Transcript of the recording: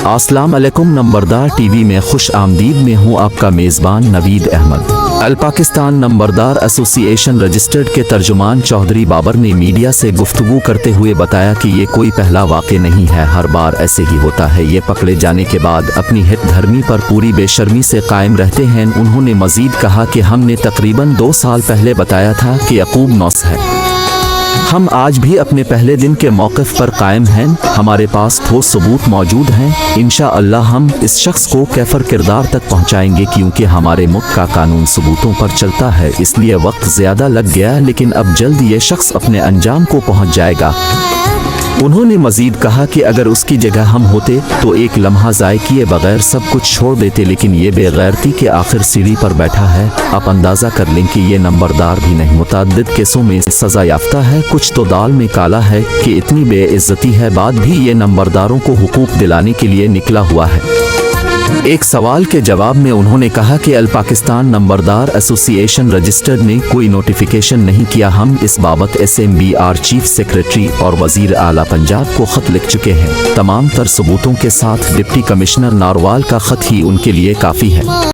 अस्सलाम अलैकुम नंबरदार टीवी में खुश आमदीद में हूँ आपका मेज़बान नवीद अहमद। अल पाकिस्तान नंबरदार एसोसिएशन रजिस्टर्ड के तर्जुमान चौधरी बाबर ने मीडिया से गुफ्तगू करते हुए बताया कि ये कोई पहला वाक़या नहीं है, हर बार ऐसे ही होता है। ये पकड़े जाने के बाद अपनी हित धर्मी पर पूरी बेशर्मी से कायम रहते हैं। उन्होंने मजीद कहा कि हमने तकरीबन 2 साल पहले बताया था कि यकूब नौस है। हम आज भी अपने पहले दिन के मौक़िफ़ पर कायम हैं। हमारे पास ठोस सबूत मौजूद हैं। इंशाअल्लाह हम इस शख्स को कैफर किरदार तक पहुंचाएंगे, क्योंकि हमारे मुल्क का कानून सबूतों पर चलता है। इसलिए वक्त ज़्यादा लग गया, लेकिन अब जल्द ये शख्स अपने अंजाम को पहुंच जाएगा। उन्होंने मजीद कहा कि अगर उसकी जगह हम होते तो एक लम्हा ज़ाय किए बगैर सब कुछ छोड़ देते, लेकिन ये बेगैरती के आखिर सीढ़ी पर बैठा है। आप अंदाज़ा कर लें कि ये नंबरदार भी नहीं, मुतअद्दिद केसों में सज़ा याफ्ता है। कुछ तो दाल में काला है कि इतनी बेइज्जती है, बाद भी ये नंबरदारों को हुकूक दिलाने के लिए निकला हुआ है। एक सवाल के जवाब में उन्होंने कहा कि अल पाकिस्तान नंबरदार एसोसिएशन रजिस्टर्ड ने कोई नोटिफिकेशन नहीं किया। हम इस बाबत SMBR चीफ सेक्रेटरी और वजीर आला पंजाब को खत लिख चुके हैं। तमाम तर सबूतों के साथ डिप्टी कमिश्नर नारवाल का खत ही उनके लिए काफ़ी है।